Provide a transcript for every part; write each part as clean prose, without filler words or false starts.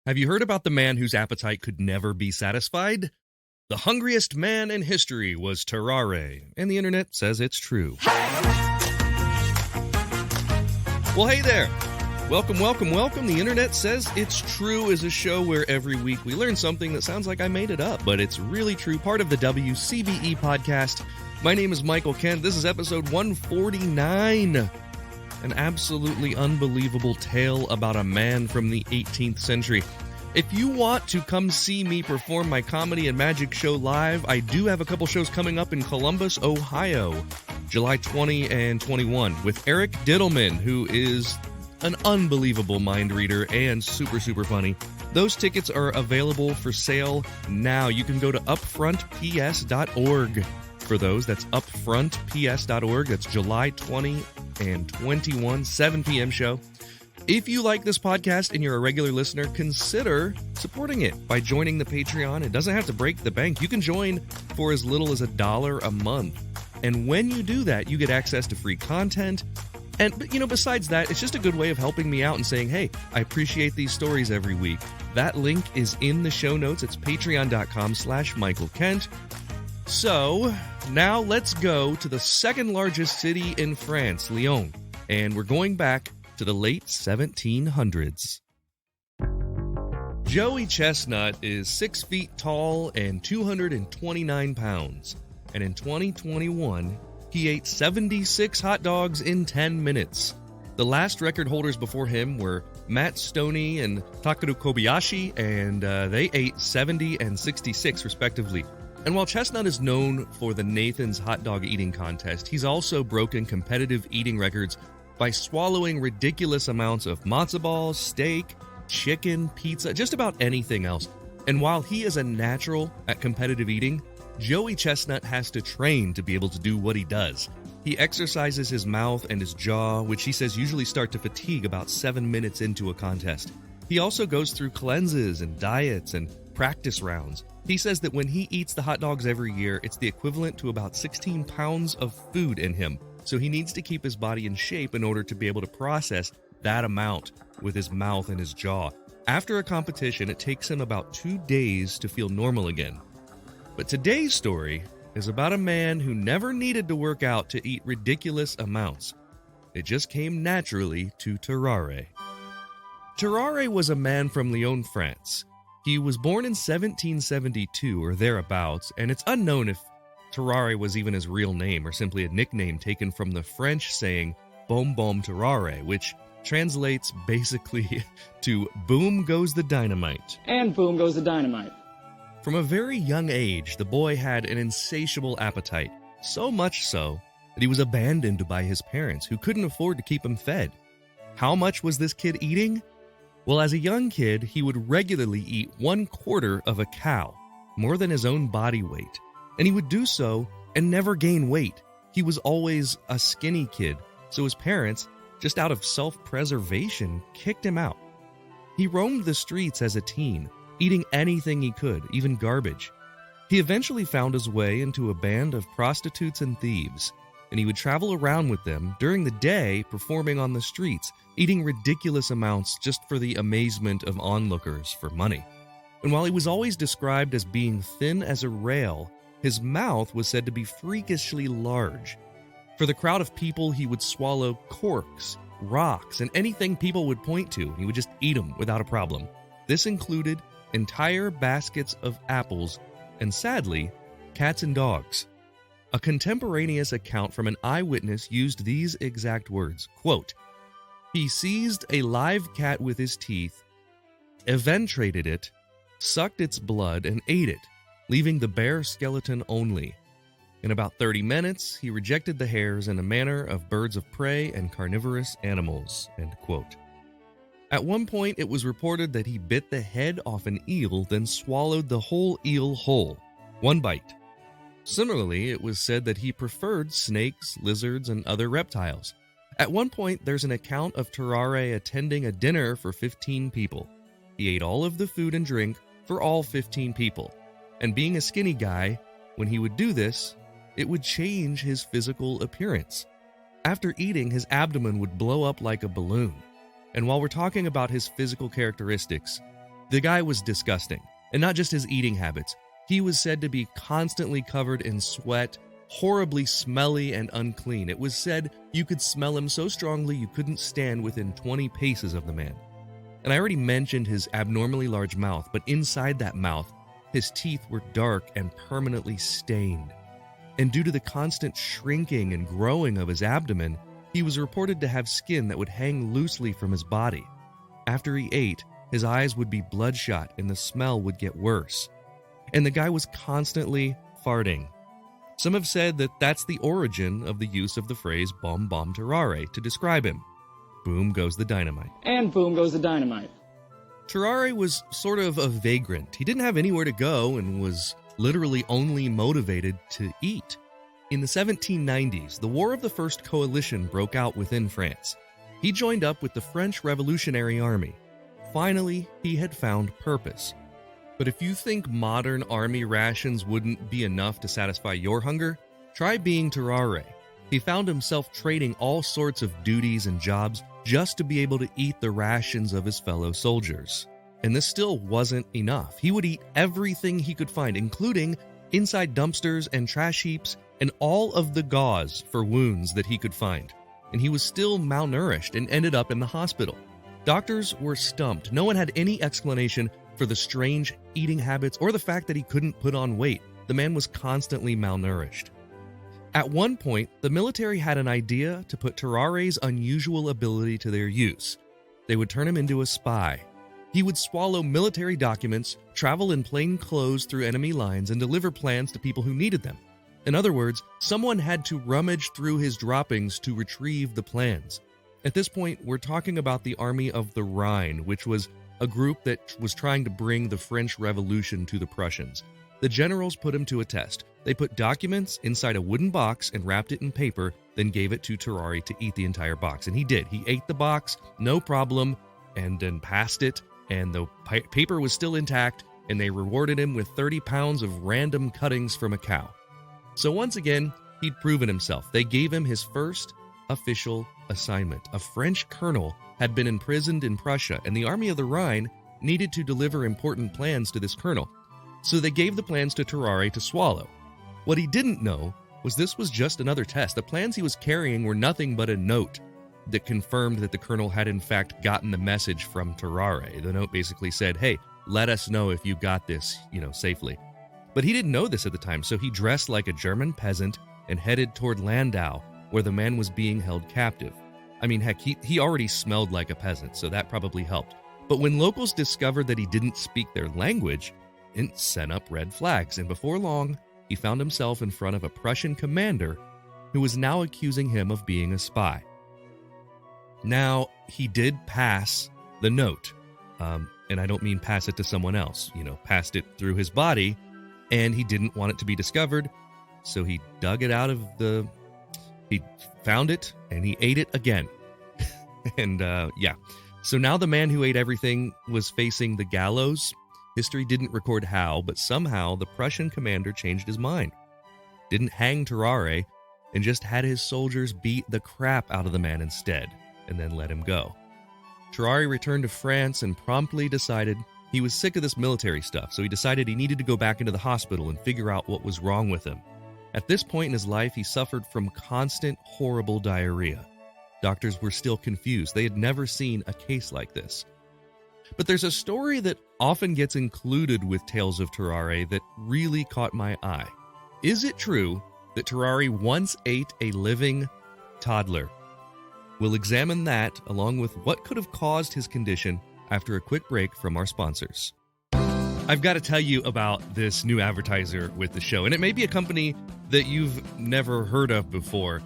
Have you heard about the man whose appetite could never be satisfied? The hungriest man in history was Tarrare, and the internet says it's true. Well, hey there! Welcome. The internet says it's true is a show where every week we learn something that sounds like I made it up, but it's really true, part of the WCBE podcast. My name is Michael Kent. This is episode 149. An absolutely unbelievable tale about a man from the 18th century. If you want to come see me perform my comedy and magic show live, I do have a couple shows coming up in Columbus, Ohio, July 20 and 21, with Eric Diddleman, who is an unbelievable mind reader and super funny. Those tickets are available for sale now. You can go to upfrontps.org for those. That's upfrontps.org. That's July 20 and 21, 7 p.m. show. If you like this podcast and you're a regular listener, consider supporting it by joining the Patreon. It doesn't have to break the bank. You can join for as little as $1 a month. And when you do that, you get access to free content. And, besides that, it's just a good way of helping me out and saying, hey, I appreciate these stories every week. That link is in the show notes. It's patreon.com/Michael Kent. So, now let's go to the second largest city in France, Lyon. And we're going back to the late 1700s. Joey Chestnut is 6 feet tall and 229 pounds. And in 2021, he ate 76 hot dogs in 10 minutes. The last record holders before him were Matt Stoney and Takeru Kobayashi, and they ate 70 and 66 respectively. And while Chestnut is known for the Nathan's hot dog eating contest, he's also broken competitive eating records by swallowing ridiculous amounts of matzo balls, steak, chicken, pizza, just about anything else. And while he is a natural at competitive eating, Joey Chestnut has to train to be able to do what he does. He exercises his mouth and his jaw, which he says usually start to fatigue about 7 minutes into a contest. He also goes through cleanses and diets and practice rounds. He says that when he eats the hot dogs every year, it's the equivalent to about 16 pounds of food in him. So he needs to keep his body in shape in order to be able to process that amount with his mouth and his jaw. After a competition, it takes him about 2 days to feel normal again. But today's story is about a man who never needed to work out to eat ridiculous amounts. It just came naturally to Tarrare. Tarrare was a man from Lyon, France. He was born in 1772 or thereabouts, and it's unknown if Tarrare was even his real name or simply a nickname taken from the French saying "Boum boum Tarrare," which translates basically to "boom goes the dynamite." And boom goes the dynamite. From a very young age, the boy had an insatiable appetite, so much so that he was abandoned by his parents who couldn't afford to keep him fed. How much was this kid eating? Well, as a young kid, he would regularly eat 1/4 of a cow, more than his own body weight. And he would do so and never gain weight. He was always a skinny kid, so his parents, just out of self-preservation, kicked him out. He roamed the streets as a teen, eating anything he could, even garbage. He eventually found his way into a band of prostitutes and thieves, and he would travel around with them during the day, performing on the streets, eating ridiculous amounts just for the amazement of onlookers for money. And while he was always described as being thin as a rail, his mouth was said to be freakishly large. For the crowd of people, he would swallow corks, rocks, and anything people would point to. He would just eat them without a problem. This included entire baskets of apples and, sadly, cats and dogs. A contemporaneous account from an eyewitness used these exact words, quote, "He seized a live cat with his teeth, eventrated it, sucked its blood, and ate it, leaving the bare skeleton only. In about 30 minutes, he rejected the hairs in a manner of birds of prey and carnivorous animals." End quote. At one point, it was reported that he bit the head off an eel, then swallowed the whole eel whole, one bite. Similarly, it was said that he preferred snakes, lizards, and other reptiles. At one point, there's an account of Tarrare attending a dinner for 15 people. He ate all of the food and drink for all 15 people. And being a skinny guy, when he would do this, it would change his physical appearance. After eating, his abdomen would blow up like a balloon. And while we're talking about his physical characteristics, The guy was disgusting, and not just his eating habits. He was said to be constantly covered in sweat, horribly smelly and unclean. It was said you could smell him so strongly you couldn't stand within 20 paces of the man. And I already mentioned his abnormally large mouth, but inside that mouth, his teeth were dark and permanently stained. And due to the constant shrinking and growing of his abdomen, he was reported to have skin that would hang loosely from his body. After he ate, his eyes would be bloodshot and the smell would get worse. And the guy was constantly farting. Some have said that that's the origin of the use of the phrase "bom bom Tarrare" to describe him. Boom goes the dynamite. And boom goes the dynamite. Tarrare was sort of a vagrant. He didn't have anywhere to go and was literally only motivated to eat. In the 1790s, the War of the First Coalition broke out within France. He joined up with the French Revolutionary Army. Finally, he had found purpose. But if you think modern army rations wouldn't be enough to satisfy your hunger, try being Tarrare. He found himself trading all sorts of duties and jobs just to be able to eat the rations of his fellow soldiers. And this still wasn't enough. He would eat everything he could find, including inside dumpsters and trash heaps and all of the gauze for wounds that he could find. And he was still malnourished and ended up in the hospital. Doctors were stumped. No one had any explanation for the strange eating habits or the fact that he couldn't put on weight. The man was constantly malnourished. At one point, the military had an idea to put Tarrare's unusual ability to their use. They would turn him into a spy. He would swallow military documents, travel in plain clothes through enemy lines, and deliver plans to people who needed them. In other words, someone had to rummage through his droppings to retrieve the plans. At this point, we're talking about the Army of the Rhine, which was a group that was trying to bring the French Revolution to the Prussians. The generals put him to a test. They put documents inside a wooden box and wrapped it in paper, then gave it to Tarrare to eat the entire box. And he did. He ate the box, no problem, and then passed it, and the paper was still intact, and they rewarded him with 30 pounds of random cuttings from a cow. So once again, he'd proven himself. They gave him his first official assignment. A French colonel had been imprisoned in Prussia, and the Army of the Rhine needed to deliver important plans to this colonel. So they gave the plans to Tarrare to swallow. What he didn't know was this was just another test. The plans he was carrying were nothing but a note that confirmed that the colonel had in fact gotten the message from Tarrare. The note basically said, "Hey, let us know if you got this, safely." But he didn't know this at the time, so he dressed like a German peasant and headed toward Landau, where the man was being held captive. I mean, heck, he already smelled like a peasant, so that probably helped. But when locals discovered that he didn't speak their language, it sent up red flags, and before long, he found himself in front of a Prussian commander who was now accusing him of being a spy. Now, he did pass the note, and I don't mean pass it to someone else, passed it through his body, and he didn't want it to be discovered, so he dug it out of he found it, and he ate it again. And, so now the man who ate everything was facing the gallows. History didn't record how, but somehow the Prussian commander changed his mind. Didn't hang Tarrare, and just had his soldiers beat the crap out of the man instead, and then let him go. Tarrare returned to France and promptly decided he was sick of this military stuff, so he decided he needed to go back into the hospital and figure out what was wrong with him. At this point in his life, he suffered from constant, horrible diarrhea. Doctors were still confused. They had never seen a case like this. But there's a story that often gets included with Tales of Tarrare that really caught my eye. Is it true that Tarrare once ate a living toddler? We'll examine that along with what could have caused his condition after a quick break from our sponsors. I've got to tell you about this new advertiser with the show, and it may be a company that you've never heard of before.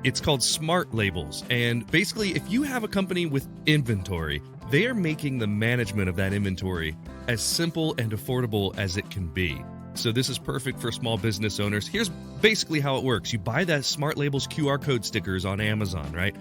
It's called Smart Labels, and basically, if you have a company with inventory, they are making the management of that inventory as simple and affordable as it can be. So this is perfect for small business owners. Here's basically how it works. You buy that Smart Labels QR code stickers on Amazon, right?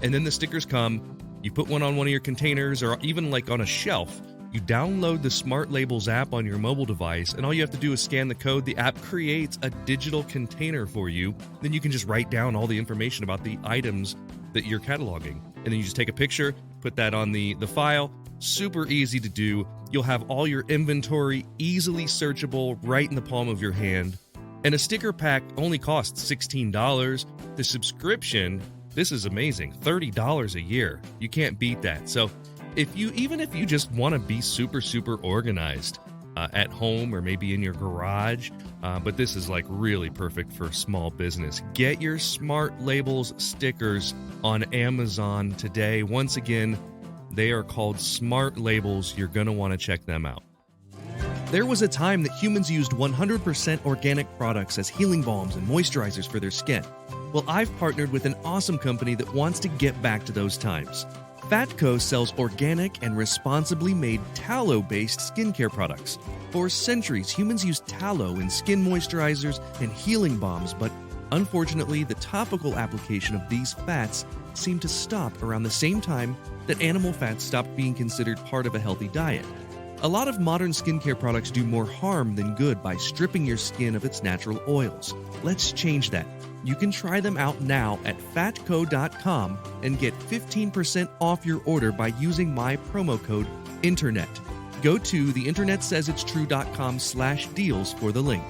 And then the stickers come, you put one on one of your containers or even like on a shelf. You download the Smart Labels app on your mobile device, and all you have to do is scan the code. The app creates a digital container for you. Then you can just write down all the information about the items that you're cataloging. And then you just take a picture, put that on the file, super easy to do. You'll have all your inventory easily searchable right in the palm of your hand. And a sticker pack only costs $16. The subscription, this is amazing, $30 a year. You can't beat that. So even if you just want to be super organized at home or maybe in your garage, but this is like really perfect for small business. Get your Smart Labels stickers on Amazon today. Once again, they are called Smart Labels. You're going to want to check them out. There was a time that humans used 100% organic products as healing balms and moisturizers for their skin. Well, I've partnered with an awesome company that wants to get back to those times. Fatco sells organic and responsibly made tallow-based skincare products. For centuries, humans used tallow in skin moisturizers and healing balms, but unfortunately, the topical application of these fats seemed to stop around the same time that animal fats stopped being considered part of a healthy diet. A lot of modern skincare products do more harm than good by stripping your skin of its natural oils. Let's change that. You can try them out now at fatco.com and get 15% off your order by using my promo code INTERNET. Go to theinternetsaysitstrue.com/deals for the link.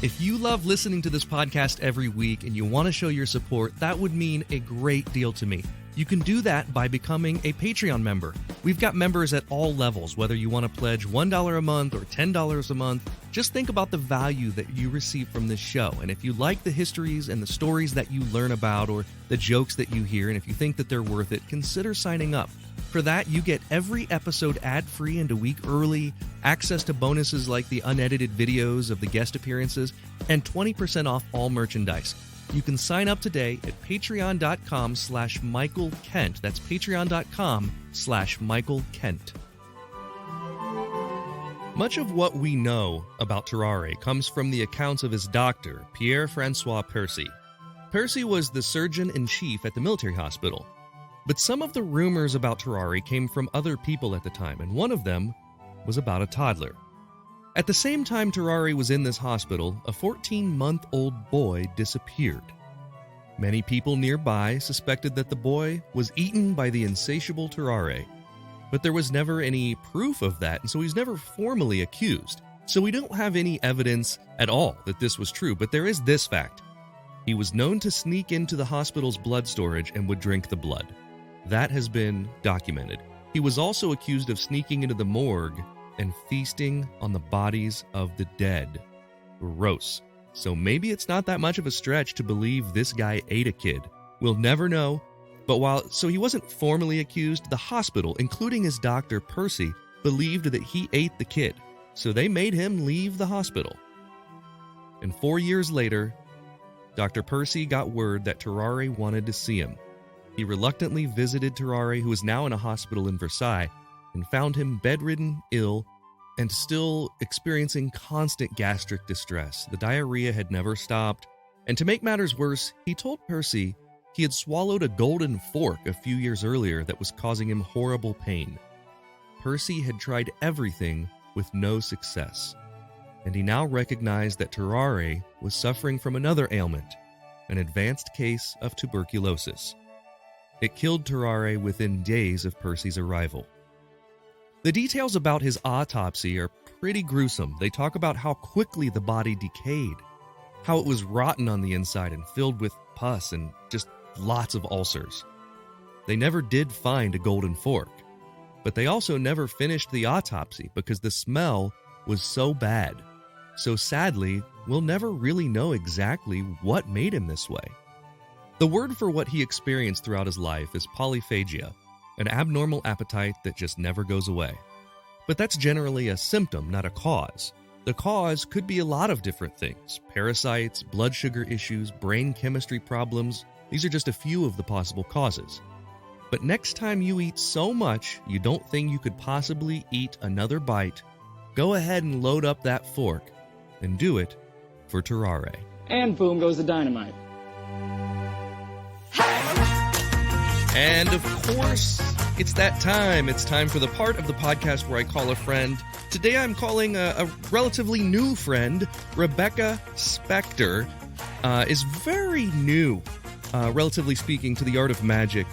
If you love listening to this podcast every week and you want to show your support, that would mean a great deal to me. You can do that by becoming a Patreon member. We've got members at all levels, whether you want to pledge $1 a month or $10 a month. Just think about the value that you receive from this show. And if you like the histories and the stories that you learn about or the jokes that you hear, and if you think that they're worth it, consider signing up. For that, you get every episode ad-free and a week early, access to bonuses like the unedited videos of the guest appearances, and 20% off all merchandise. You can sign up today at patreon.com/Michael Kent. That's patreon.com/Michael Kent. Much of what we know about Tarrare comes from the accounts of his doctor, Pierre-Francois Percy. Percy was the surgeon-in-chief at the military hospital. But some of the rumors about Tarrare came from other people at the time, and one of them was about a toddler. At the same time Tarrare was in this hospital, a 14-month-old boy disappeared. Many people nearby suspected that the boy was eaten by the insatiable Tarrare, but there was never any proof of that, and so he's never formally accused. So we don't have any evidence at all that this was true, but there is this fact. He was known to sneak into the hospital's blood storage and would drink the blood. That has been documented. He was also accused of sneaking into the morgue and feasting on the bodies of the dead. Gross. So maybe it's not that much of a stretch to believe this guy ate a kid. We'll never know. But so he wasn't formally accused, the hospital, including his doctor Percy, believed that he ate the kid. So they made him leave the hospital. And 4 years later, Dr. Percy got word that Tarrare wanted to see him. He reluctantly visited Tarrare, who is now in a hospital in Versailles, and found him bedridden, ill, and still experiencing constant gastric distress. The diarrhea had never stopped, and to make matters worse, he told Percy he had swallowed a golden fork a few years earlier that was causing him horrible pain. Percy had tried everything with no success, and he now recognized that Tarrare was suffering from another ailment, an advanced case of tuberculosis. It killed Tarrare within days of Percy's arrival. The details about his autopsy are pretty gruesome. They talk about how quickly the body decayed, how it was rotten on the inside and filled with pus and just lots of ulcers. They never did find a golden fork, but they also never finished the autopsy because the smell was so bad. So sadly, we'll never really know exactly what made him this way. The word for what he experienced throughout his life is polyphagia, an abnormal appetite that just never goes away. But that's generally a symptom, not a cause. The cause could be a lot of different things: parasites, blood sugar issues, brain chemistry problems. These are just a few of the possible causes. But next time you eat so much you don't think you could possibly eat another bite, go ahead and load up that fork and do it for Tarrare. And boom goes the dynamite. And of course, it's that time. It's time for the part of the podcast where I call a friend. Today I'm calling a relatively new friend. Rebecca Spectre is very new, relatively speaking, to the art of magic.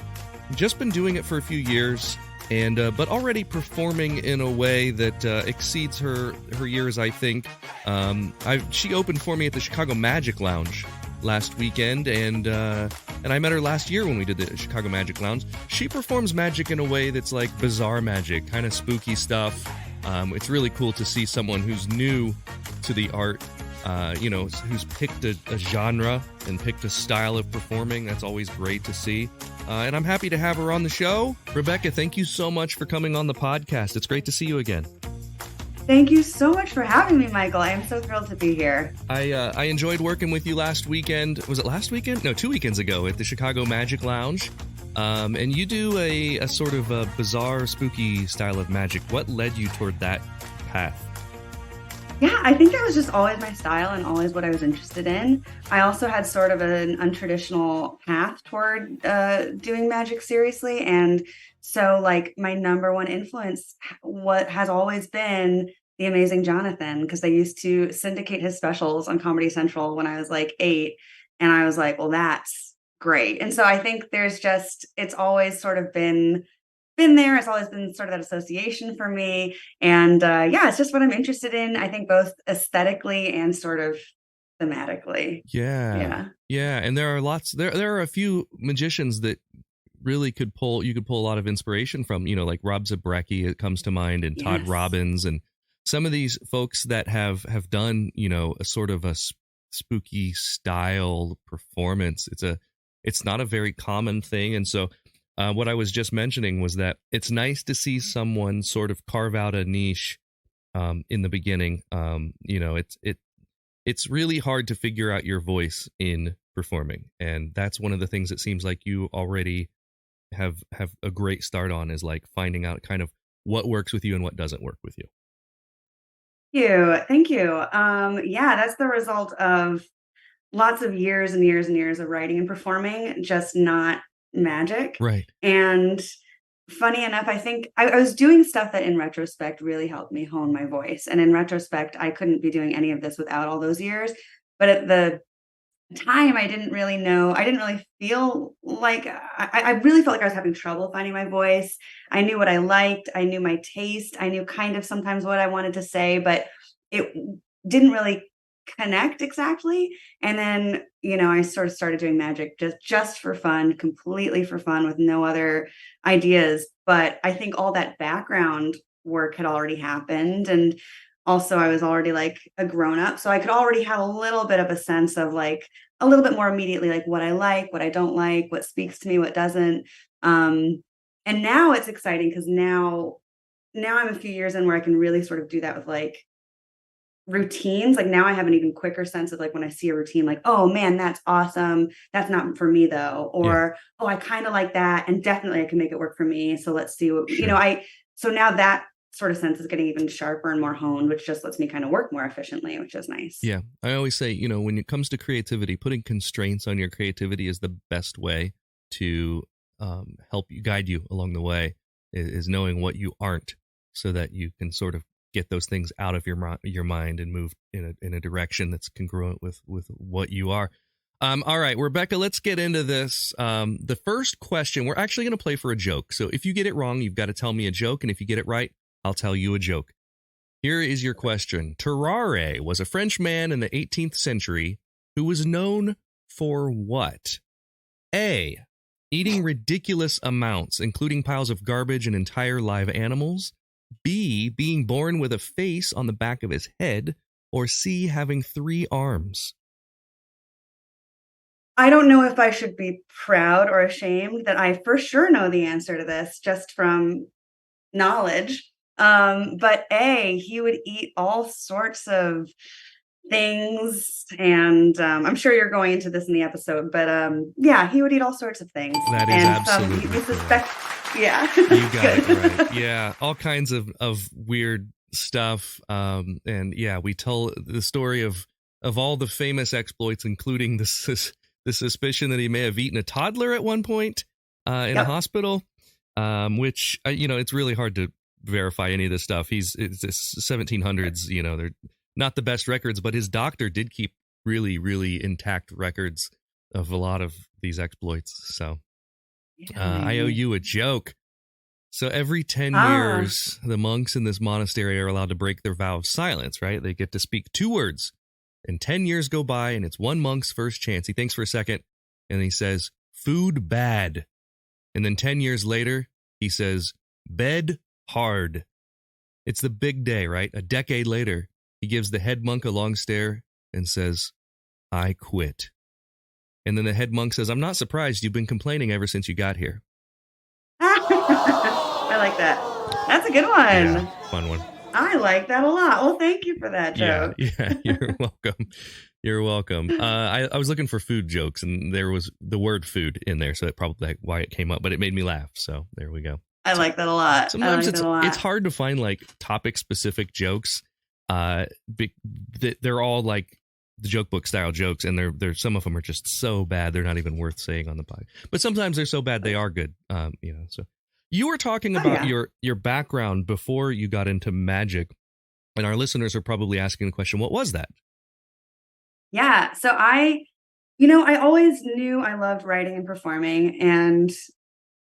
just been doing it for a few years, and but already performing in a way that exceeds her years, I think. She opened for me at the Chicago Magic Lounge last weekend, and I met her last year when we did the Chicago Magic Lounge. She performs magic in a way that's like bizarre magic, kind of spooky stuff. It's really cool to see someone who's new to the art, who's picked a genre and picked a style of performing. That's always great to see. And I'm happy to have her on the show. Rebecca, thank you so much for coming on the podcast. It's great to see you again. Thank you so much for having me, Michael. I am so thrilled to be here. I enjoyed working with you last weekend. Was it last weekend? No, 2 weekends ago at the Chicago Magic Lounge. And you do a sort of a bizarre, spooky style of magic. What led you toward that path? Yeah, I think that was just always my style and always what I was interested in. I also had sort of an untraditional path toward doing magic seriously. And so like my number one influence, what has always been the amazing Jonathan, because they used to syndicate his specials on Comedy Central when I was like 8. And I was like, well, that's great. And so I think it's always sort of been there. It's always been sort of that association for me. And it's just what I'm interested in. I think both aesthetically and sort of thematically. Yeah. And there are there are a few magicians that really you could pull a lot of inspiration from, like Rob Zabrecki, it comes to mind, and Todd Robbins, and some of these folks that have done, a sort of a spooky style performance. It's not a very common thing. And so what I was just mentioning was that it's nice to see someone sort of carve out a niche in the beginning. It's really hard to figure out your voice in performing, and that's one of the things it seems like you already have a great start on, is like finding out kind of what works with you and what doesn't work with you. Thank you. That's the result of lots of years and years and years of writing and performing, just not magic. Right. And funny enough, I think I was doing stuff that in retrospect really helped me hone my voice. And in retrospect, I couldn't be doing any of this without all those years. But at the time, I didn't really know. I didn't really feel like I really felt like I was having trouble finding my voice. I knew what I liked. I knew my taste. I knew kind of sometimes what I wanted to say, but it didn't really connect exactly. And then, I sort of started doing magic just for fun, completely for fun, with no other ideas. But I think all that background work had already happened. And also I was already like a grown up. So I could already have a little bit of a sense of like a little bit more immediately, like what I like, what I don't like, what speaks to me, what doesn't. And now it's exciting because now I'm a few years in where I can really sort of do that with like routines. Like now I have an even quicker sense of like when I see a routine, like, oh man, that's awesome. That's not for me though. Or, oh, I kind of like that. And definitely I can make it work for me. So let's see what, so now that sort of sense is getting even sharper and more honed, which just lets me kind of work more efficiently, which is nice. Yeah. I always say, when it comes to creativity, putting constraints on your creativity is the best way to help you, guide you along the way, is knowing what you aren't, so that you can sort of get those things out of your mind and move in a direction that's congruent with what you are. All right, Rebecca, let's get into this. The first question, we're actually going to play for a joke. So if you get it wrong, you've got to tell me a joke. And if you get it right, I'll tell you a joke. Here is your question. Tarrare was a French man in the 18th century who was known for what? A, eating ridiculous amounts, including piles of garbage and entire live animals. B, being born with a face on the back of his head. Or C, having 3 arms. I don't know if I should be proud or ashamed that I for sure know the answer to this just from knowledge. But A, he would eat all sorts of things. And I'm sure you're going into this in the episode, but he would eat all sorts of things. That is absolutely we suspect. Yeah. You got it right. Yeah. All kinds of weird stuff. And yeah, we tell the story of all the famous exploits, including the suspicion that he may have eaten a toddler at one point in a hospital, which, it's really hard to verify any of this stuff. It's 1700s, they're not the best records, but his doctor did keep really, really intact records of a lot of these exploits. So. I owe you a joke. So every 10 Ah. years, the monks in this monastery are allowed to break their vow of silence, right? They get to speak 2 words. And 10 years go by, and it's one monk's first chance. He thinks for a second, and he says, food bad. And then 10 years later, he says, bed hard. It's the big day, right? A decade later, he gives the head monk a long stare and says, I quit. And then the head monk says, I'm not surprised. You've been complaining ever since you got here. I like that. That's a good one. Yeah, fun one. I like that a lot. Well, thank you for that joke. Yeah, you're welcome. You're welcome. I was looking for food jokes, and there was the word food in there, so that's probably why it came up, but it made me laugh, so there we go. I like that a lot. Sometimes it's hard to find like topic-specific jokes. They're all like the joke book style jokes, and they're some of them are just so bad they're not even worth saying on the pod. But sometimes they're so bad they are good. So you were talking about your background before you got into magic, and our listeners are probably asking the question, what was that? Yeah, so I always knew I loved writing and performing, and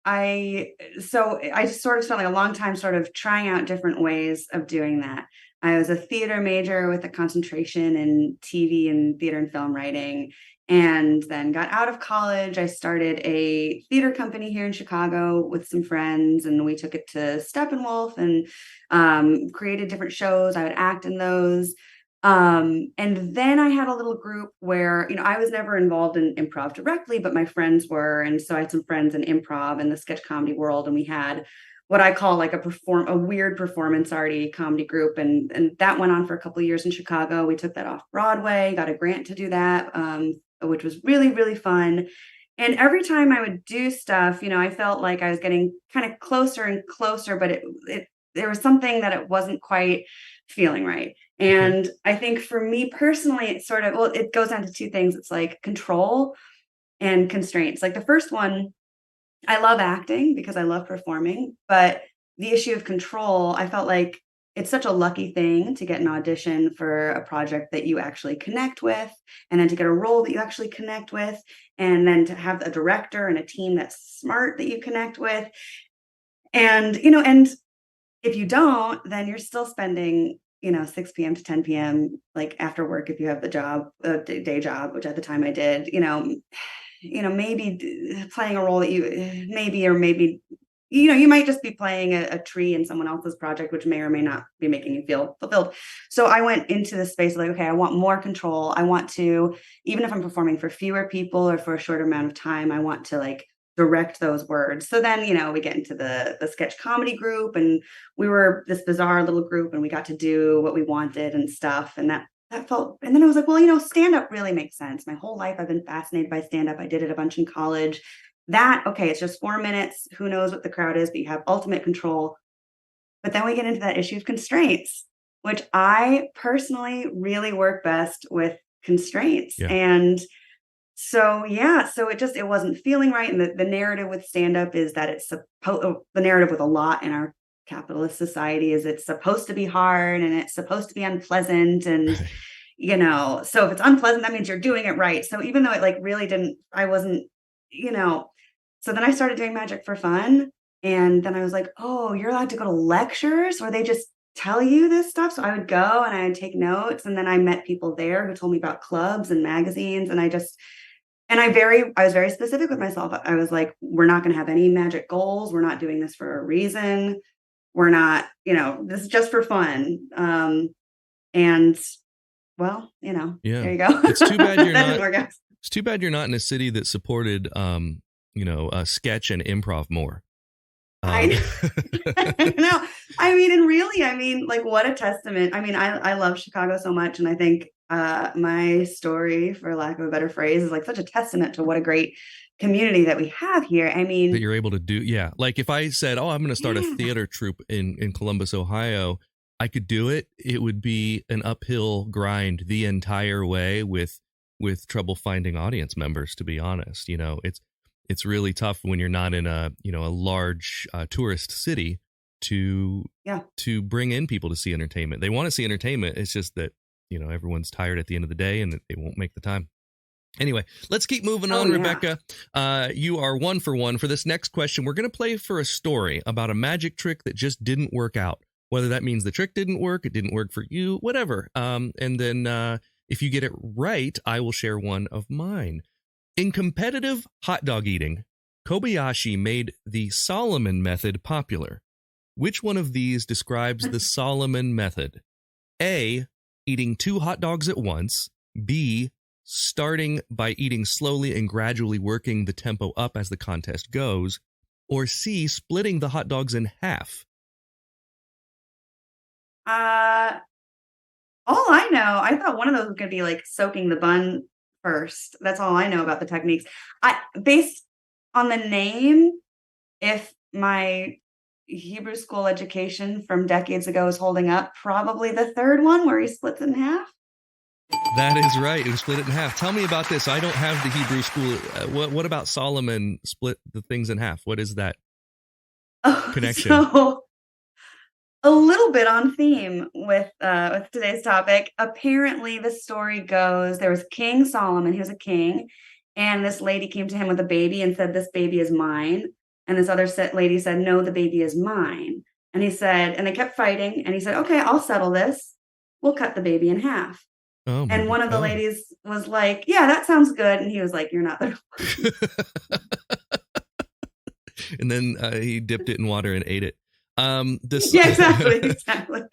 I just sort of spent like a long time sort of trying out different ways of doing that. I was a theater major with a concentration in TV and theater and film writing, and then got out of college. I started a theater company here in Chicago with some friends, and we took it to Steppenwolf and created different shows. I would act in those. And then I had a little group where, I was never involved in improv directly, but my friends were. And so I had some friends in improv and the sketch comedy world. And we had what I call like a weird performance arty comedy group. And that went on for a couple of years in Chicago. We took that off Broadway, got a grant to do that, which was really, really fun. And every time I would do stuff, I felt like I was getting kind of closer and closer, but there was something that it wasn't quite feeling right. And I think for me personally, it goes down to 2 things. It's like control and constraints. Like the first one, I love acting because I love performing, but the issue of control, I felt like it's such a lucky thing to get an audition for a project that you actually connect with, and then to get a role that you actually connect with, and then to have a director and a team that's smart that you connect with. And, and if you don't, then you're still spending 6 p.m. to 10 p.m. like after work, if you have the job, day job, which at the time I did, maybe playing a role that you might just be playing a tree in someone else's project, which may or may not be making you feel fulfilled. So I went into this space like, okay, I want more control. I want to, even if I'm performing for fewer people or for a shorter amount of time, I want to like direct those words. So then, we get into the sketch comedy group, and we were this bizarre little group, and we got to do what we wanted and stuff. And that felt, and then I was like, well, stand-up really makes sense. My whole life I've been fascinated by stand-up. I did it a bunch in college. It's just 4 minutes. Who knows what the crowd is, but you have ultimate control. But then we get into that issue of constraints, which I personally really work best with constraints. Yeah. And so it wasn't feeling right. And the narrative with stand-up is that the narrative with a lot in our capitalist society is it's supposed to be hard and it's supposed to be unpleasant. And, so if it's unpleasant, that means you're doing it right. So even though it like really so then I started doing magic for fun. And then I was like, oh, you're allowed to go to lectures where they just tell you this stuff. So I would go and I would take notes. And then I met people there who told me about clubs and magazines. And I was very specific with myself. I was like, we're not going to have any magic goals. We're not doing this for a reason. We're not, this is just for fun. There you go. It's too bad you're not. It's too bad you're not in a city that supported, sketch and improv more. I know. Like what a testament. I love Chicago so much. And I think my story, for lack of a better phrase, is like such a testament to what a great community that we have here. That you're able to do. Yeah. Like if I said, I'm going to start a theater troupe in Columbus, Ohio, I could do it. It would be an uphill grind the entire way with trouble finding audience members, to be honest. It's really tough when you're not in a large tourist city to bring in people to see entertainment. They want to see entertainment. It's just that, everyone's tired at the end of the day and they won't make the time. Anyway, let's keep moving on, Rebecca. You are 1 for 1. For this next question, we're going to play for a story about a magic trick that just didn't work out. Whether that means the trick didn't work, it didn't work for you, whatever. And then if you get it right, I will share one of mine. In competitive hot dog eating, Kobayashi made the Solomon method popular. Which one of these describes the Solomon method? A, eating 2 hot dogs at once. B, starting by eating slowly and gradually working the tempo up as the contest goes. Or C, splitting the hot dogs in half. All I know, I thought one of those was going to be like soaking the bun first. That's all I know about the techniques. Based on the name, if my Hebrew school education from decades ago is holding up, probably the third one where he splits it in half. That is right. It was split it in half. Tell me about this. I don't have the Hebrew school. What about Solomon split the things in half? What is that connection? So, a little bit on theme with today's topic. Apparently, the story goes there was King Solomon. He was a king, and this lady came to him with a baby and said, "This baby is mine." And this other lady said, "No, the baby is mine." And he said, and they kept fighting. And he said, "Okay, I'll settle this. We'll cut the baby in half." Oh, and one of the ladies was like, "Yeah, that sounds good." And he was like, "You're not the one." And then he dipped it in water and ate it. Yeah, exactly.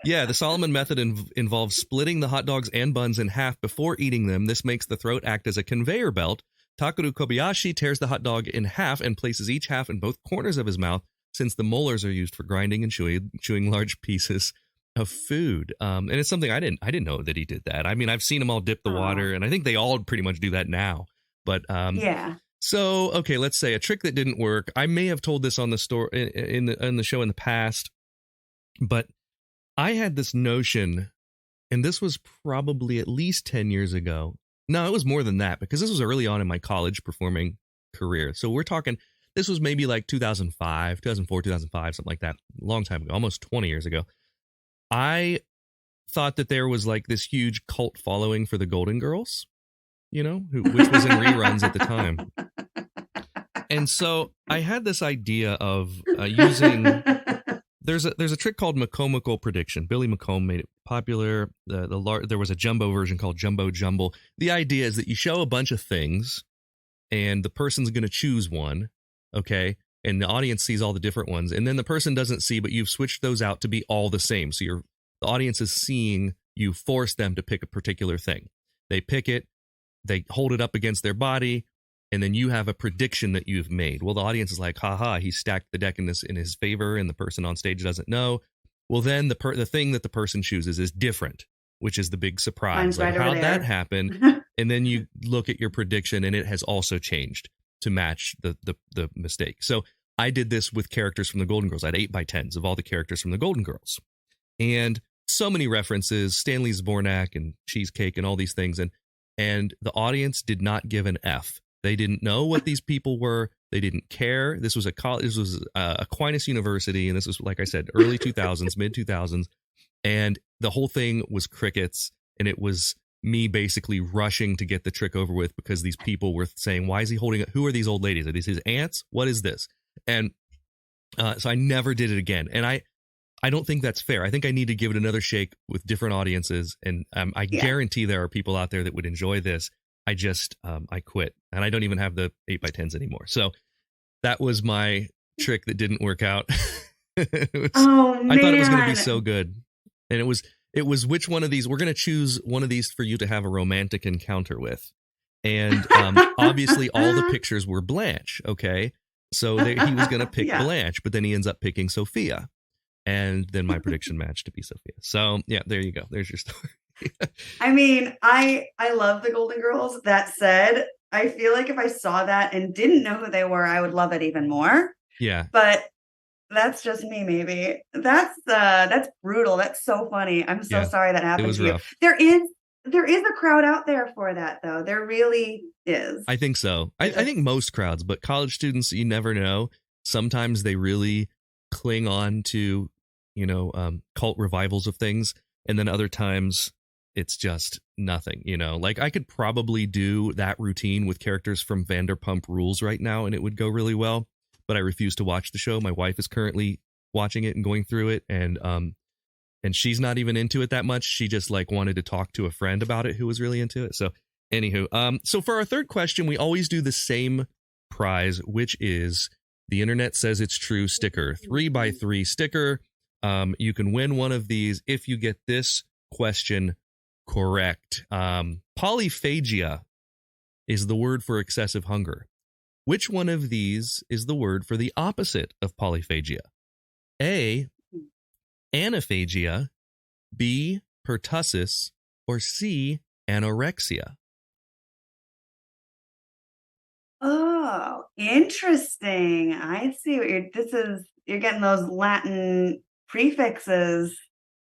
Yeah, the Solomon method involves splitting the hot dogs and buns in half before eating them. This makes the throat act as a conveyor belt. Takeru Kobayashi tears the hot dog in half and places each half in both corners of his mouth, since the molars are used for grinding and chewing large pieces of food. And it's something I didn't know that he did that. I mean, I've seen them all dip the water, and I think they all pretty much do that now. But yeah. So, okay, let's say a trick that didn't work. I may have told this on the story in the show in the past, but I had this notion, and this was probably at least 10 years ago. No, it was more than that, because this was early on in my college performing career. So we're talking, this was maybe like 2004, 2005, something like that, a long time ago, almost 20 years ago. I thought that there was like this huge cult following for the Golden Girls, which was in reruns at the time. And so I had this idea of using, there's a trick called McCombical prediction. Billy McComb made it popular. There was a jumbo version called Jumbo Jumble. The idea is that you show a bunch of things and the person's going to choose one, okay? And the audience sees all the different ones. And then the person doesn't see, but you've switched those out to be all the same. So the audience is seeing you force them to pick a particular thing. They pick it, they hold it up against their body, and then you have a prediction that you've made. Well, the audience is like, haha, he stacked the deck in his favor, and the person on stage doesn't know. Well, then the thing that the person chooses is different, which is the big surprise. Like, how'd that happen? And then you look at your prediction, and it has also changed to match the mistake. So I did this with characters from the Golden Girls. I had 8x10s of all the characters from the Golden Girls. And so many references, Stanley Zbornak and Cheesecake and all these things. And the audience did not give an F. They didn't know what these people were. They didn't care. This was Aquinas University, and this was, like I said, early 2000s, mid 2000s, and the whole thing was crickets, and it was me basically rushing to get the trick over with because these people were saying, "Why is he holding it? Who are these old ladies? Are these his aunts? What is this?" And so I never did it again, and I don't think that's fair. I think I need to give it another shake with different audiences, and I guarantee there are people out there that would enjoy this. I just, I quit, and I don't even have the 8x10s anymore. So that was my trick that didn't work out. I thought it was going to be so good. And it was which one of these, we're going to choose one of these for you to have a romantic encounter with. And obviously all the pictures were Blanche. Okay. So he was going to pick Blanche, but then he ends up picking Sophia. And then my prediction matched to be Sophia. So yeah, there you go. There's your story. I mean, I love the Golden Girls. That said, I feel like if I saw that and didn't know who they were, I would love it even more. Yeah. But that's just me, maybe. That's brutal. That's so funny. I'm so sorry that happened to rough. you. There is a crowd out there for that, though. There really is. I think so. I think most crowds, but college students, you never know. Sometimes they really cling on to, cult revivals of things. And then other times it's just nothing, you know. Like I could probably do that routine with characters from Vanderpump Rules right now and it would go really well, but I refuse to watch the show. My wife is currently watching it and going through it, and she's not even into it that much. She just like wanted to talk to a friend about it who was really into it. So anywho, so for our third question, we always do the same prize, which is the Internet Says It's True sticker, 3x3 sticker. You can win one of these if you get this question correct. Polyphagia is the word for excessive hunger. Which one of these is the word for the opposite of polyphagia? A, anaphagia, B, pertussis, or C, anorexia? Oh, interesting. I see what you're getting those Latin prefixes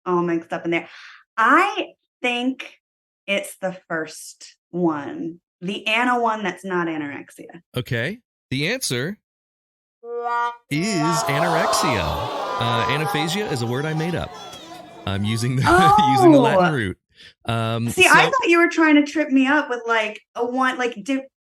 all mixed up in there. I think it's the first one, the ana one that's not anorexia. Okay. The answer is anorexia. Anaphasia is a word I made up. I'm using the using the Latin root. I thought you were trying to trip me up with like a one, like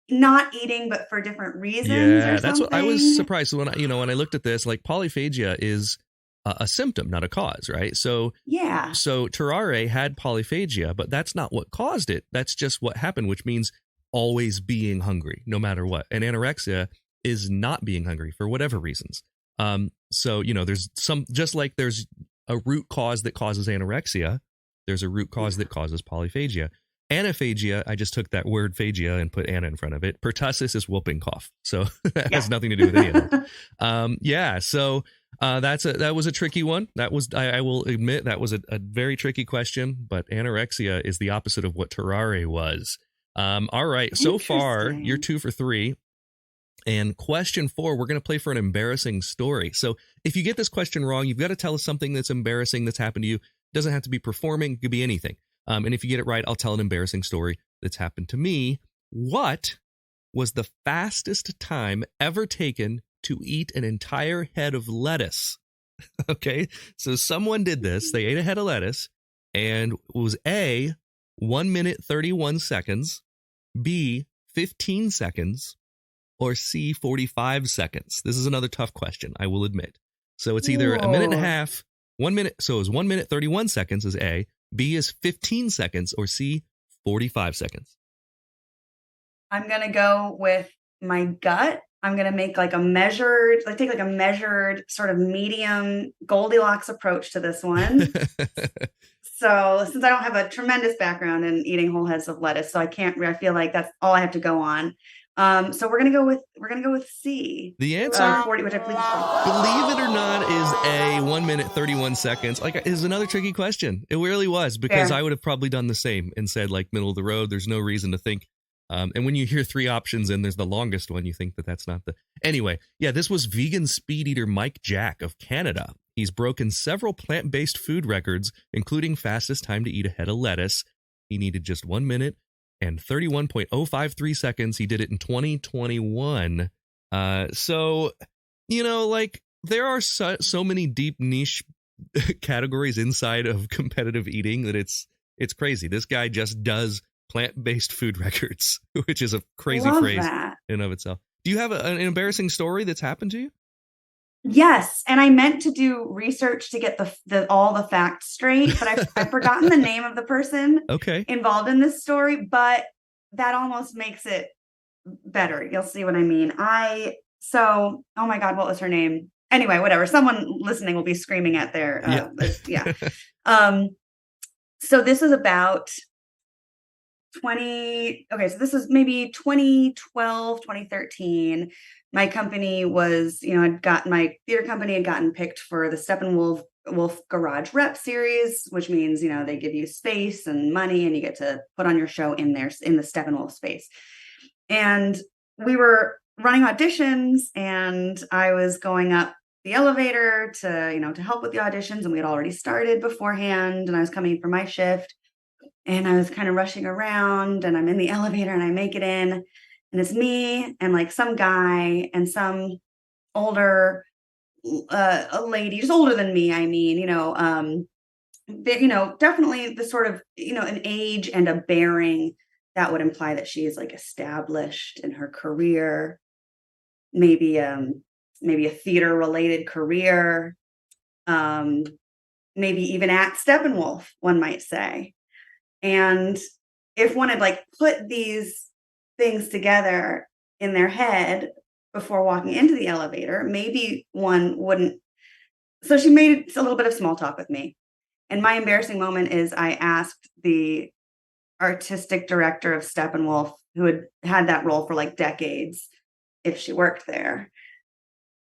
not eating, but for different reasons. Yeah, that's what I was surprised when when I looked at this. Like polyphagia is a symptom, not a cause, right? So yeah. So Tarrare had polyphagia, but that's not what caused it. That's just what happened, which means always being hungry, no matter what. And anorexia is not being hungry for whatever reasons. So there's just like there's a root cause that causes anorexia, there's a root cause that causes polyphagia. Anaphagia, I just took that word phagia and put ana in front of it. Pertussis is whooping cough, so that has nothing to do with any of that. So that was a tricky one. That was I will admit that was a very tricky question. But anorexia is the opposite of what Tarrare was. All right, so far you're 2 for 3. And question 4, we're going to play for an embarrassing story. So if you get this question wrong, you've got to tell us something that's embarrassing that's happened to you. It doesn't have to be performing. It could be anything. And if you get it right, I'll tell an embarrassing story that's happened to me. What was the fastest time ever taken to eat an entire head of lettuce? Okay, so someone did this. They ate a head of lettuce, and it was A, 1 minute, 31 seconds, B, 15 seconds, or C, 45 seconds. This is another tough question, I will admit. So it's either a minute and a half, 1 minute. So it was 1 minute, 31 seconds is A, B is 15 seconds, or C, 45 seconds. I'm going to go with my gut. I'm going to make take a measured sort of medium Goldilocks approach to this one. So since I don't have a tremendous background in eating whole heads of lettuce, so I feel like that's all I have to go on. So we're gonna go with C. The answer, 40, which I believe it or not, is A, 1 minute 31 seconds. Like, is another tricky question. It really was, because I would have probably done the same and said like middle of the road. There's no reason to think. And when you hear 3 options and there's the longest one, you think that that's not the. Anyway, yeah, this was vegan speed eater Mike Jack of Canada. He's broken several plant-based food records, including fastest time to eat a head of lettuce. He needed just 1 minute and 31.053 seconds. He did it in 2021. So, like there are so many deep niche categories inside of competitive eating that it's crazy. This guy just does plant-based food records, which is a crazy phrase in and of itself. Do you have an embarrassing story that's happened to you? Yes, and I meant to do research to get all the facts straight, but I've forgotten the name of the person involved in this story, but that almost makes it better. You'll see what I mean. Oh my God, what was her name? Anyway, whatever. Someone listening will be screaming at their, so this is about so this is maybe 2012, 2013. My company was, my theater company had gotten picked for the Steppenwolf Garage Rep series, which means, they give you space and money and you get to put on your show in there in the Steppenwolf space. And we were running auditions and I was going up the elevator to help with the auditions, and we had already started beforehand, and I was coming for my shift. And I was kind of rushing around, and I'm in the elevator and I make it in, and it's me and like some guy and some older a lady, just older than me. I mean, definitely the sort of, an age and a bearing that would imply that she is like established in her career, maybe maybe a theater related career, um maybe even at Steppenwolf, one might say. And if one had like put these things together in their head before walking into the elevator, maybe one wouldn't. So she made a little bit of small talk with me. And my embarrassing moment is I asked the artistic director of Steppenwolf, who had that role for like decades, if she worked there.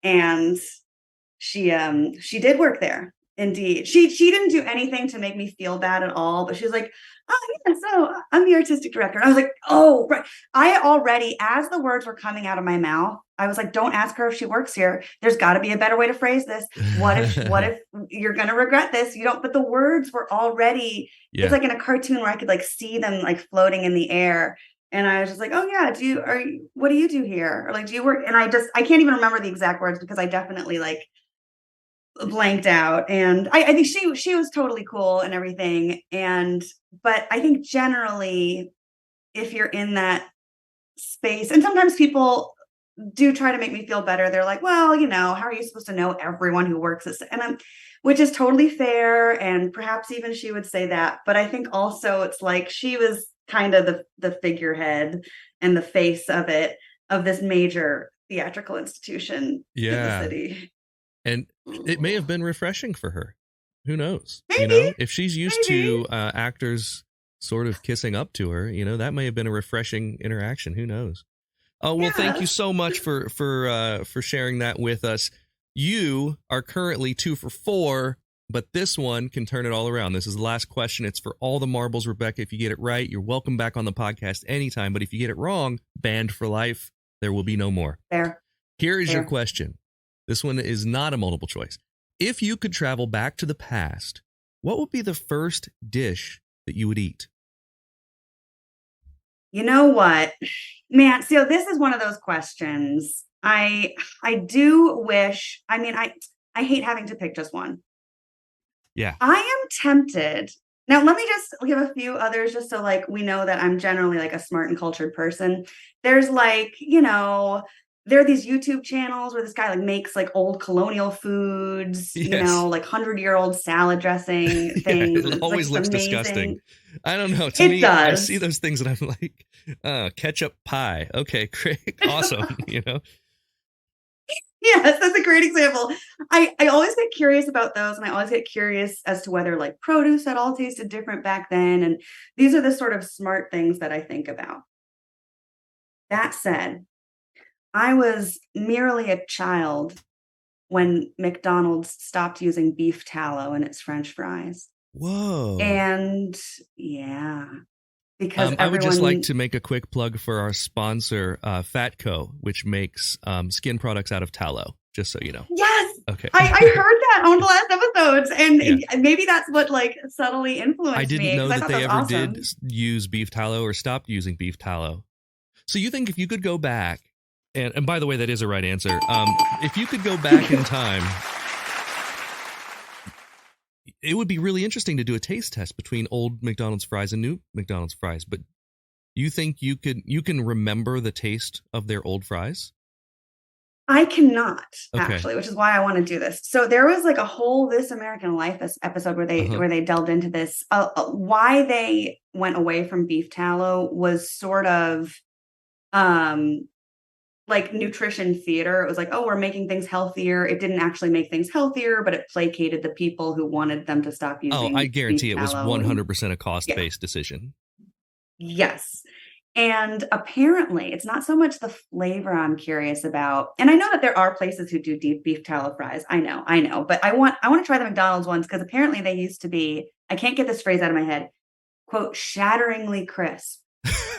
And she did work there. Indeed. She didn't do anything to make me feel bad at all, but she was like, "Oh yeah, so I'm the artistic director." And I was like, "Oh, right." I already, as the words were coming out of my mouth, I was like, "Don't ask her if she works here. There's got to be a better way to phrase this. What if you're going to regret this? You don't." But the words were already, it's like in a cartoon where I could like see them like floating in the air. And I was just like, "Oh yeah, what do you do here?" Or like, "Do you work?" And I can't even remember the exact words because I definitely like blanked out. And I think she was totally cool and everything. But I think generally, if you're in that space, and sometimes people do try to make me feel better. They're like, "Well, how are you supposed to know everyone who works at," which is totally fair. And perhaps even she would say that. But I think also it's like she was kind of the figurehead and the face of this major theatrical institution in the city. And it may have been refreshing for her. Who knows? Maybe, if she's used to actors sort of kissing up to her, that may have been a refreshing interaction. Who knows? Oh, well, thank you so much for sharing that with us. You are currently 2 for 4, but this one can turn it all around. This is the last question. It's for all the marbles, Rebecca. If you get it right, you're welcome back on the podcast anytime. But if you get it wrong, banned for life. There will be no more. Fair. Here is your question. This one is not a multiple choice. If you could travel back to the past, what would be the first dish that you would eat? You know what, man? So this is one of those questions. I do wish. I mean, I hate having to pick just one. Yeah. I am tempted. Now, let me just give a few others just so like we know that I'm generally like a smart and cultured person. There's like, there are these YouTube channels where this guy like makes like old colonial foods, like 100-year-old salad dressing things. It always looks amazing. Disgusting. I don't know. To it me, does. I see those things and I'm like, ketchup pie. Okay, great. Awesome. Yes, that's a great example. I always get curious about those, and I always get curious as to whether like produce at all tasted different back then. And these are the sort of smart things that I think about. That said, I was merely a child when McDonald's stopped using beef tallow in its French fries. Whoa. And yeah, because I would just like to make a quick plug for our sponsor, Fatco, which makes skin products out of tallow, just so you know. Yes. Okay. I heard that on the last episodes, and maybe that's what like subtly influenced me. I didn't know that they ever awesome. did use beef tallow or stopped using beef tallow. So you think if you could go back, and by the way, that is a right answer. If you could go back in time, it would be really interesting to do a taste test between old McDonald's fries and new McDonald's fries. But you think you can remember the taste of their old fries? I cannot, actually, which is why I want to do this. So there was like a whole This American Life episode where they delved into this. Why they went away from beef tallow was sort of like nutrition theater. It was like, oh, we're making things healthier. It didn't actually make things healthier, but it placated the people who wanted them to stop using. Oh, I guarantee beef it was tallow. 100% a cost-based decision. Yes. And apparently it's not so much the flavor I'm curious about. And I know that there are places who do deep beef tallow fries. I know, but I want to try the McDonald's ones because apparently they used to be, I can't get this phrase out of my head, quote, shatteringly crisp.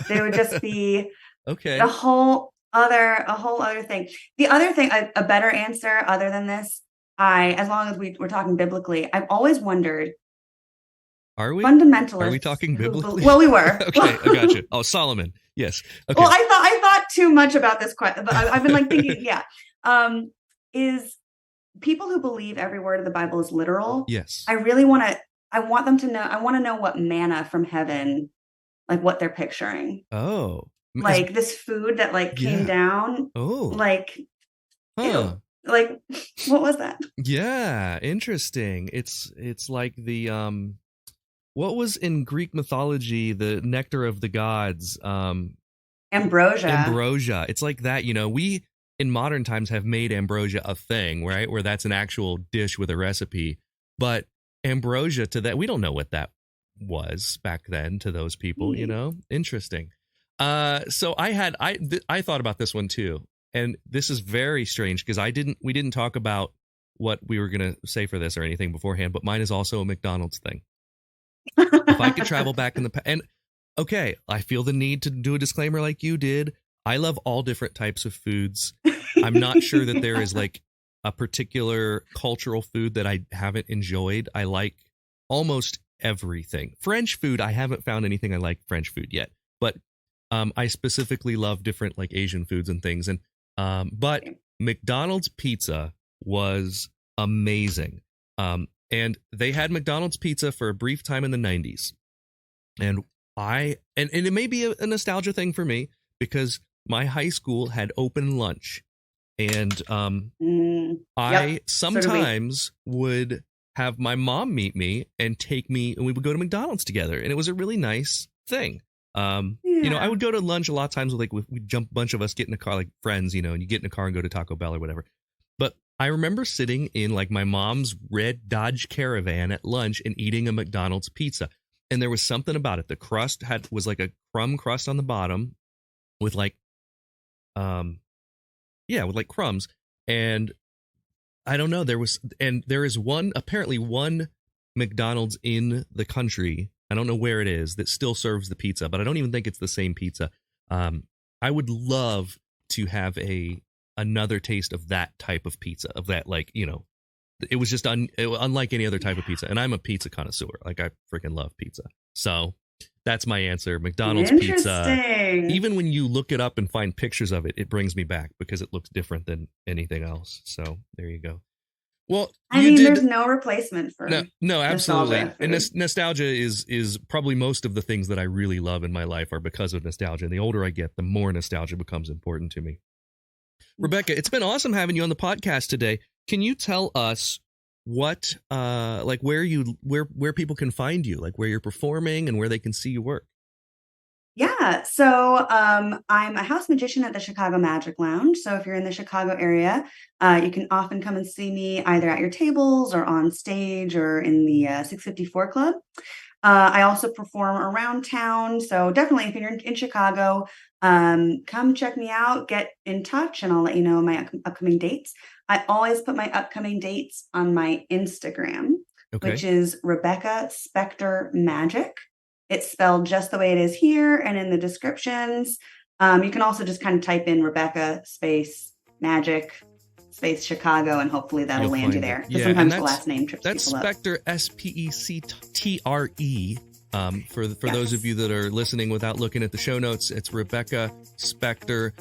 They would just be okay. A whole other thing. The other thing, a better answer other than this, as long as we're talking biblically, I've always wondered. Are we? Fundamentalists. Are we talking biblically? Well, we were. Okay, I got you. Oh, Solomon. Yes. Okay. Well, I thought too much about this question, but I've been like thinking, yeah. Is people who believe every word of the Bible is literal. Yes. I really want to I want them to know. I want to know what manna from heaven, like what they're picturing. Oh. Like this food that like came down. Oh. Like, huh. Ew. Like, what was that? Yeah, interesting. It's like the what was in Greek mythology the nectar of the gods? Ambrosia. Ambrosia. It's like that, we in modern times have made ambrosia a thing, right? Where that's an actual dish with a recipe. But ambrosia to that, we don't know what that was back then to those people, Interesting. So I thought about this one too. And this is very strange because we didn't talk about what we were going to say for this or anything beforehand, but mine is also a McDonald's thing. If I could travel back in the past, and okay, I feel the need to do a disclaimer like you did. I love all different types of foods. I'm not sure that there is like a particular cultural food that I haven't enjoyed. I like almost everything. French food, I haven't found anything I like French food yet, but I specifically love different like Asian foods and things. And but McDonald's pizza was amazing. And they had McDonald's pizza for a brief time in the 90s. And and it may be a nostalgia thing for me because my high school had open lunch. And I sometimes would have my mom meet me and take me, and we would go to McDonald's together. And it was a really nice thing. I would go to lunch a lot of times with we'd jump a bunch of us, get in a car, like friends, and you get in a car and go to Taco Bell or whatever. But I remember sitting in like my mom's red Dodge Caravan at lunch and eating a McDonald's pizza. And there was something about it. The crust was like a crumb crust on the bottom with like, with like crumbs. And I don't know, there is apparently one McDonald's in the country, I don't know where it is, that still serves the pizza, but I don't even think it's the same pizza. I would love to have another taste of that type of pizza, of that, like, it was just unlike any other type of pizza. And I'm a pizza connoisseur. Like, I freaking love pizza. So that's my answer. McDonald's pizza. Even when you look it up and find pictures of it, it brings me back because it looks different than anything else. So there you go. Well, there's no replacement for no, absolutely. And nostalgia is probably most of the things that I really love in my life are because of nostalgia. And the older I get, the more nostalgia becomes important to me. Rebecca, it's been awesome having you on the podcast today. Can you tell us what, where people can find you, like where you're performing and where they can see you work? Yeah. So I'm a house magician at the Chicago Magic Lounge. So if you're in the Chicago area, you can often come and see me either at your tables or on stage or in the 654 Club. I also perform around town. So definitely if you're in Chicago, come check me out, get in touch, and I'll let you know my upcoming dates. I always put my upcoming dates on my Instagram, which is Rebecca Spectre Magic. It's spelled just the way it is here and in the descriptions. You can also just kind of type in Rebecca space magic space Chicago, and hopefully that'll land you there. Because sometimes the last name trips people up. That's Spectre, Spectre. For those of you that are listening without looking at the show notes, it's Rebecca Spectre.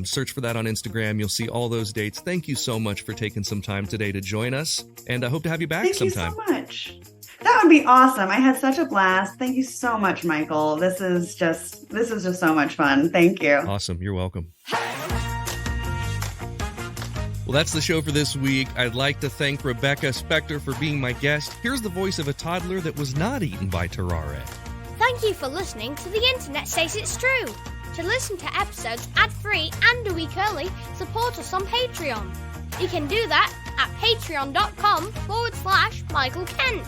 Search for that on Instagram. You'll see all those dates. Thank you so much for taking some time today to join us, and I hope to have you back sometime. Thank you so much. That would be awesome. I had such a blast. Thank you so much, Michael. This is just so much fun. Thank you. Awesome. You're welcome. Well, that's the show for this week. I'd like to thank Rebecca Spectre for being my guest. Here's the voice of a toddler that was not eaten by Tarrare. Thank you for listening to The Internet Says It's True. To listen to episodes ad-free and a week early, support us on Patreon. You can do that at patreon.com/Michael Kent.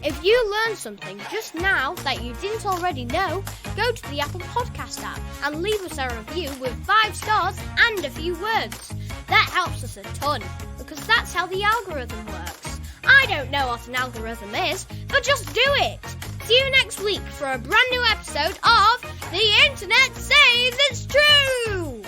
If you learned something just now that you didn't already know, go to the Apple Podcast app and leave us a review with 5 stars and a few words. That helps us a ton, because that's how the algorithm works. I don't know what an algorithm is, but just do it. See you next week for a brand new episode of The Internet Says It's True!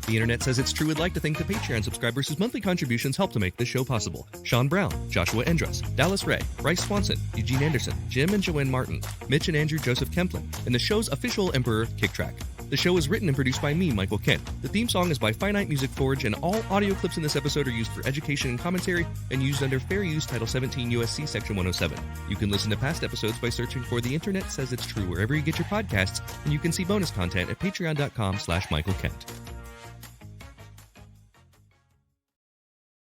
The Internet Says It's True would like to thank the Patreon subscribers whose monthly contributions help to make this show possible. Sean Brown, Joshua Endress, Dallas Ray, Bryce Swanson, Eugene Anderson, Jim and Joanne Martin, Mitch and Andrew Joseph Kemplin, and the show's official Emperor Kick Track. The show is written and produced by me, Michael Kent. The theme song is by Finite Music Forge, and all audio clips in this episode are used for education and commentary and used under Fair Use Title 17 U.S.C. Section 107. You can listen to past episodes by searching for The Internet Says It's True wherever you get your podcasts, and you can see bonus content at patreon.com/Michael Kent.